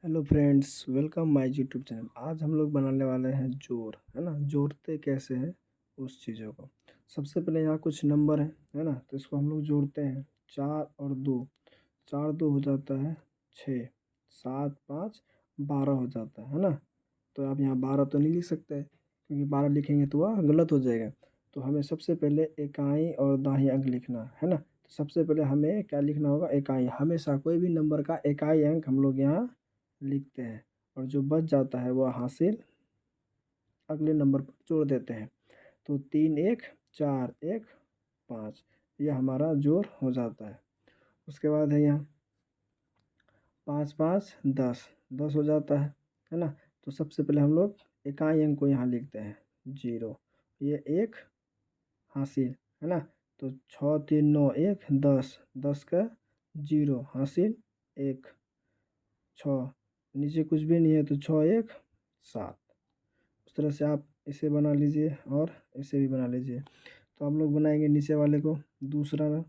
Hello friends, welcome my YouTube channel. आज हम लोग बनाने वाले हैं जोड़, है ना। जोड़ते कैसे हैं उस चीज़ों को। सबसे पहले यहाँ कुछ नंबर है ना। तो इसको हम लोग जोड़ते हैं। 4 और 2, 4 2 हो जाता है 6, 7 5 12 हो जाता है ना। तो आप यहाँ 12 तो नहीं लिख सकते, क्योंकि 12 लिखेंगे तो वह गलत हो जाएगा। तो हमें सबसे पहले इकाई और दाहिने अंक लिखना है ना। तो सबसे पहले हमें क्या लिखना होगा, इकाई। हमेशा कोई भी नंबर का इकाई अंक हम लोग यहाँ लिखते हैं, और जो बच जाता है वह हासिल अगले नंबर पर जोड़ देते हैं। तो 3 1 4 1 5, यह हमारा जोड़ हो जाता है। उसके बाद है यहाँ 5 5 10, 10 हो जाता है ना। तो सबसे पहले हम लोग इकाई अंक को यहाँ लिखते हैं 0, ये एक हासिल, है ना। तो 6 3 9 1 10, 10 का 0 हासिल 1, 6, नीचे कुछ भी नहीं है तो 6 1 7। उस तरह से आप इसे बना लीजिए और इसे भी बना लीजिए। तो हम लोग बनाएंगे नीचे वाले को दूसरा में।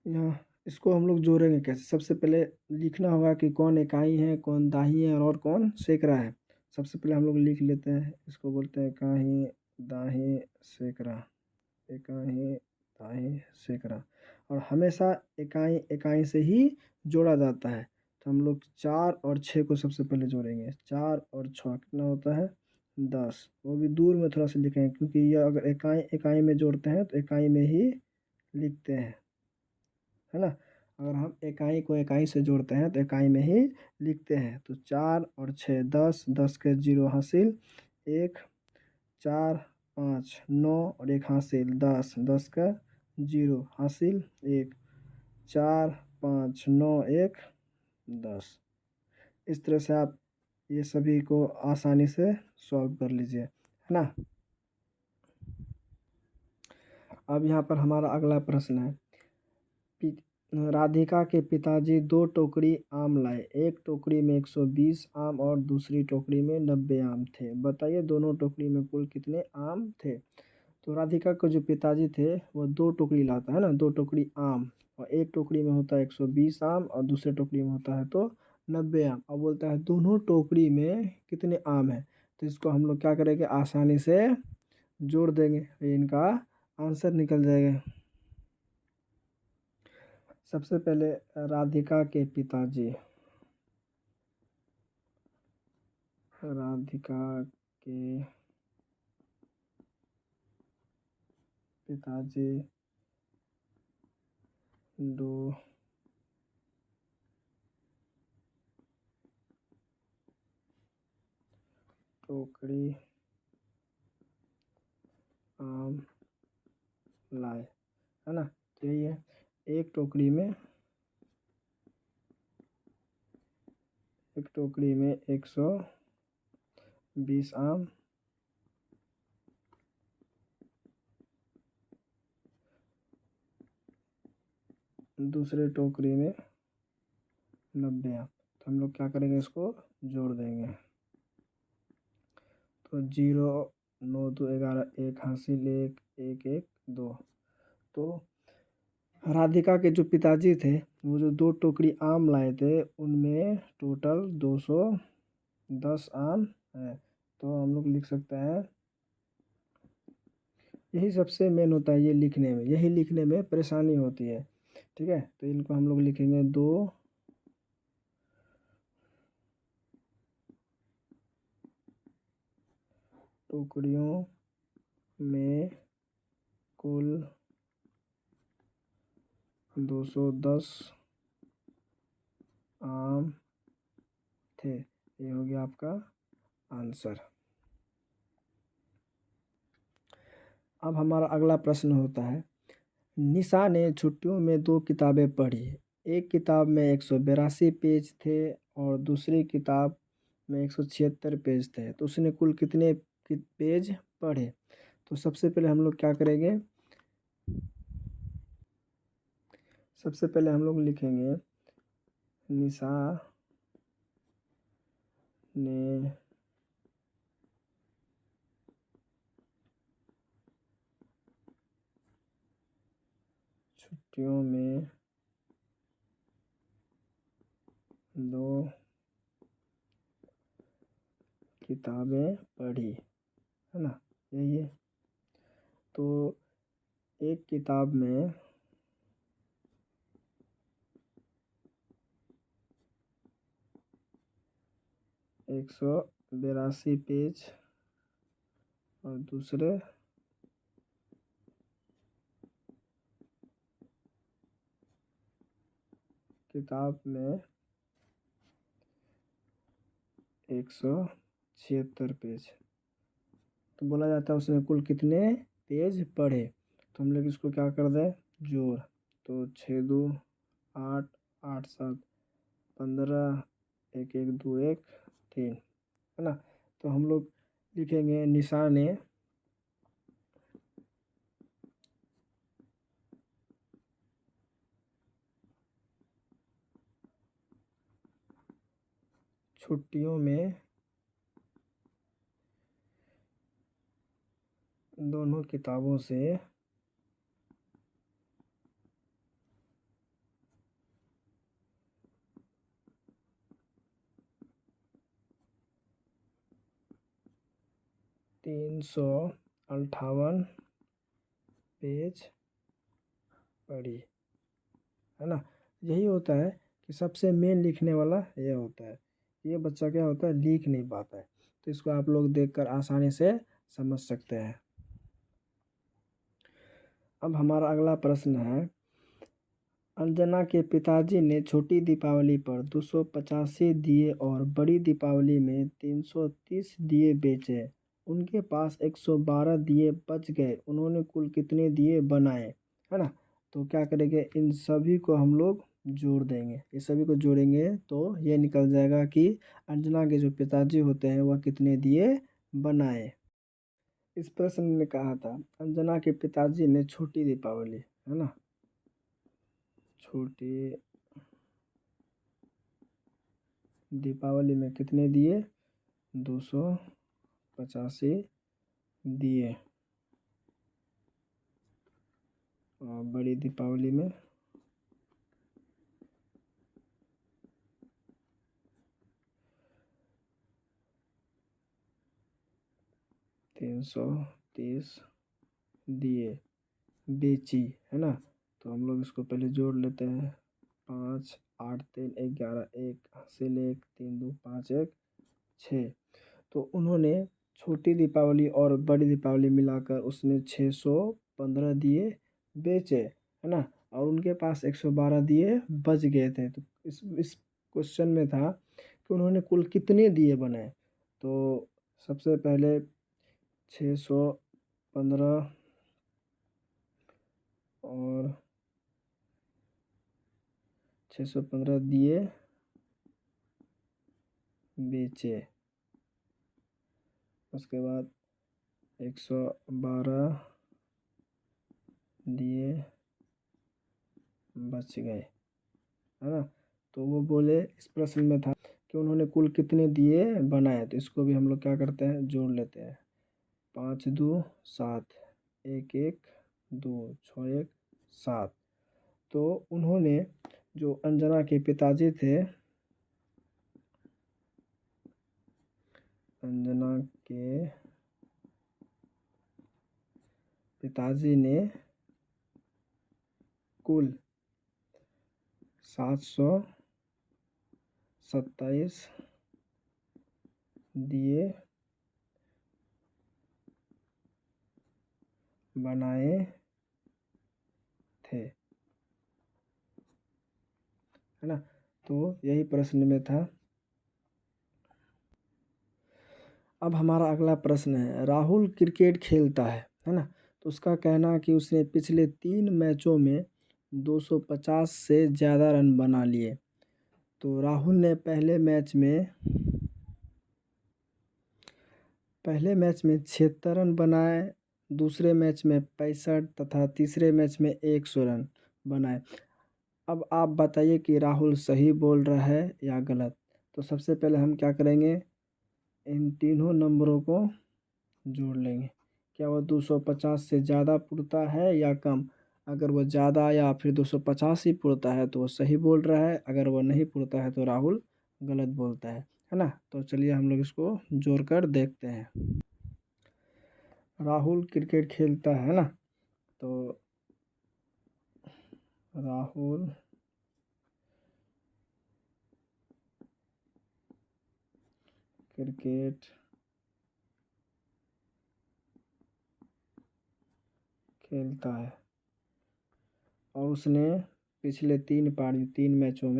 यहाँ इसको हम लोग जोड़ेंगे कैसे। सबसे पहले लिखना होगा कि कौन इकाई है, कौन दाही है और कौन सेकड़ा है। सबसे पहले हम लोग लिख लेते हैं, इसको बोलते हैं इकाई दाही सेकड़ा, इकाई दाही सेकड़ा। और हमेशा इकाई इकाई से ही जोड़ा जाता है। तो हम लोग 4 और 6 को सबसे पहले जोड़ेंगे। 4 और 6 कितना होता है 10। वो भी दूर में थोड़ा सा लिखेंगे, क्योंकि यह अगर इकाई इकाई में जोड़ते हैं तो इकाई में ही लिखते हैं, है ना। अगर हम इकाई को इकाई से जोड़ते हैं तो इकाई में ही लिखते हैं। तो 4 और 6 10, 10 के 0 हासिल 1, 4 5 9 और 1 हासिल 10, 10 का 0 हासिल 1, 4 5 9 1 10। इस तरह से आप ये सभी को आसानी से सॉल्व कर लीजिए, है ना। अब यहाँ पर हमारा अगला प्रश्न है। राधिका के पिताजी 2 टोकरी आम लाए। एक टोकरी में 120 आम और दूसरी टोकरी में 90 आम थे। बताइए दोनों टोकरी में कुल कितने आम थे। तो राधिका के जो पिताजी थे वो 2 टोकरी लाता है ना, 2 टोकरी आम। और एक टोकरी में होता है 120 आम और दूसरे टोकरी में होता है तो 90 आम। अब बोलता है दोनों टोकरी में कितने आम हैं। तो इसको हम लोग क्या करेंगे, आसानी से जोड़ देंगे, इनका आंसर निकल जाएगा। सबसे पहले राधिका के पिताजी, राधिका के पिताजी 2 टोकरी आम लाए, है ना। तो यही है, एक टोकरी में 120 आम, दूसरे टोकरी में 90 आम। तो हम लोग क्या करेंगे, इसको जोड़ देंगे। तो 0 9 2 11, 1 हासिल 1 1 1 2। तो राधिका के जो पिताजी थे वो जो 2 टोकरी आम लाए थे उनमें टोटल 210 आम है। तो हम लोग लिख सकते हैं, यही सबसे मेन होता है, ये लिखने में, यही लिखने में परेशानी होती है। ठीक है, तो इनको हम लोग लिखेंगे 2 टोकरियों में कुल 210 आम थे। ये हो गया आपका आंसर। अब हमारा अगला प्रश्न होता है, निशा ने छुट्टियों में 2 किताबें पढ़ी। एक किताब में 182 पेज थे और दूसरी किताब में 176 पेज थे। तो उसने कुल कितने पेज पढ़े। तो सबसे पहले हम लोग क्या करेंगे, सबसे पहले हम लोग लिखेंगे निशा ने छुट्टियों में 2 किताबें पढ़ी, है ना, यही है। तो एक किताब में 182 पेज और दूसरे किताब में 176 पेज। तो बोला जाता है उसने कुल कितने पेज पढ़े। तो हम लोग इसको क्या कर दें, जोड़। तो 6 2 8, 8 7 15, 1 1 2 1 3, है ना। तो हम लोग लिखेंगे निशाने छुट्टियों में दोनों किताबों से 358 पेज पढ़ी, है ना। यही होता है कि सबसे मेन लिखने वाला ये होता है। ये बच्चा क्या होता है, लिख नहीं पाता है। तो इसको आप लोग देखकर आसानी से समझ सकते हैं। अब हमारा अगला प्रश्न है, अंजना के पिताजी ने छोटी दीपावली पर 285 दिए और बड़ी दीपावली में 330 दिए बेचे। उनके पास 112 दिए बच गए। उन्होंने कुल कितने दिए बनाए, है ना। तो क्या करेंगे, इन सभी को हम लोग जोड़ देंगे। ये सभी को जोड़ेंगे तो ये निकल जाएगा कि अंजना के जो पिताजी होते हैं वह कितने दिए बनाए। इस प्रश्न ने कहा था अंजना के पिताजी ने छोटी दीपावली, है ना, छोटी दीपावली में कितने दिए, 285 दिए और बड़ी दीपावली में 330 दिए बेची, है ना। तो हम लोग इसको पहले जोड़ लेते हैं। 5 8 3 11, 1 हासिल 1 3 2 5 1 6। तो उन्होंने छोटी दीपावली और बड़ी दीपावली मिलाकर उसने 615 दिए बेचे, है ना। और उनके पास 112 दिए बच गए थे। तो इस क्वेश्चन में था कि उन्होंने कुल कितने दिए बनाए। तो सबसे पहले 615 और 615 दिए बेचे। उसके बाद 112 दिए बच गए, है ना। तो वो बोले इस प्रश्न में था कि उन्होंने कुल कितने दिए बनाए। तो इसको भी हम लोग क्या करते हैं, जोड़ लेते हैं। 5 2 7, 1 1 2 6 1 7। तो उन्होंने जो अंजना के पिताजी थे, अंजना के पिताजी ने कुल 727 दिए बनाए थे, है ना। तो यही प्रश्न में था। अब हमारा अगला प्रश्न है, राहुल क्रिकेट खेलता है ना। तो उसका कहना है कि उसने पिछले 3 मैचों में 250 से ज़्यादा रन बना लिए। तो राहुल ने पहले मैच में 76 रन बनाए, दूसरे मैच में 65 तथा तीसरे मैच में 100 रन बनाए। अब आप बताइए कि राहुल सही बोल रहा है या गलत। तो सबसे पहले हम क्या करेंगे, इन तीनों नंबरों को जोड़ लेंगे। क्या वो 250 से ज़्यादा पुरता है या कम। अगर वो ज़्यादा या फिर 250 ही पूरता है तो वो सही बोल रहा है, अगर वो नहीं पूरता है तो राहुल गलत बोलता है ना। तो चलिए हम लोग इसको जोड़ कर देखते हैं। राहुल क्रिकेट खेलता है ना, तो राहुल क्रिकेट खेलता है और उसने पिछले 3 मैचों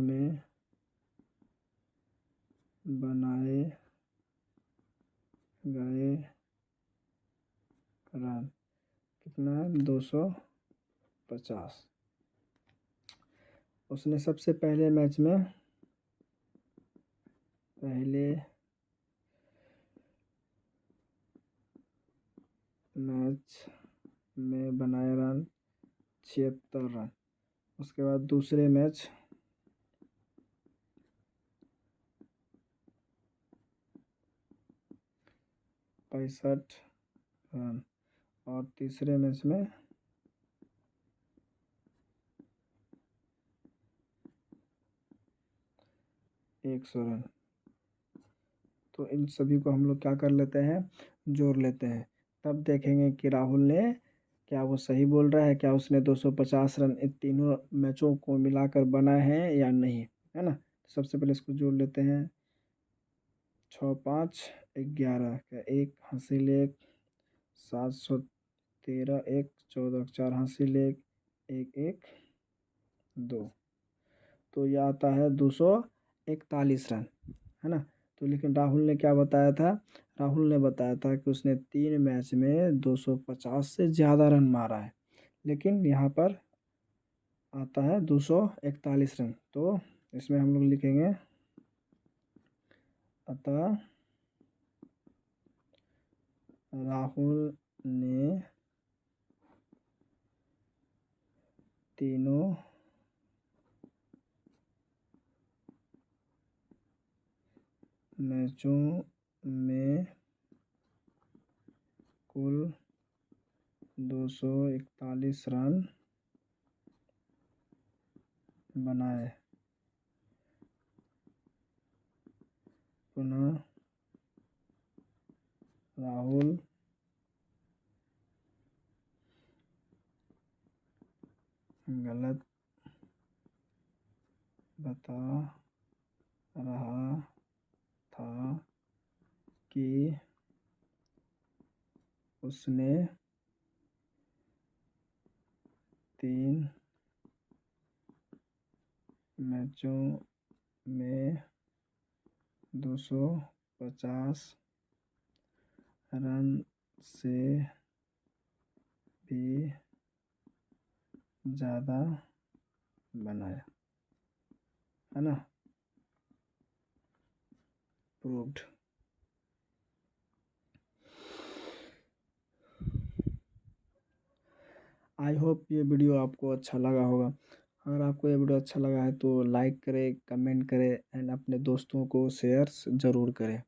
में बनाए गए रन कितना है? 250। उसने सबसे पहले मैच में बनाए रन 76 रन। उसके बाद दूसरे मैच 65 रन और तीसरे मैच में 100 रन। तो इन सभी को हम लोग क्या कर लेते हैं, जोड़ लेते हैं। तब देखेंगे कि राहुल ने क्या वो सही बोल रहा है, क्या उसने 250 रन इन तीनों मैचों को मिलाकर बनाए हैं या नहीं, है ना। सबसे पहले इसको जोड़ लेते हैं। 6 5 11 का 1 हासिल 1, 713 1, 14 4 हासिल 1, 1 1 2। तो यह आता है 241 रन, है ना। तो लेकिन राहुल ने क्या बताया था, राहुल ने बताया था कि उसने 3 मैच में 250 से ज़्यादा रन मारा है, लेकिन यहाँ पर आता है 241 रन। तो इसमें हम लोग लिखेंगे अतः राहुल ने तीनों मैचों में कुल 241 रन बनाए। पुनः राहुल गलत बता रहा था कि उसने 3 मैचों में 250 रन से भी ज़्यादा बनाया, है ना। प्रूव्ड। आई होप ये वीडियो आपको अच्छा लगा होगा। अगर आपको ये वीडियो अच्छा लगा है तो लाइक करें, कमेंट करें एंड अपने दोस्तों को शेयर ज़रूर करें।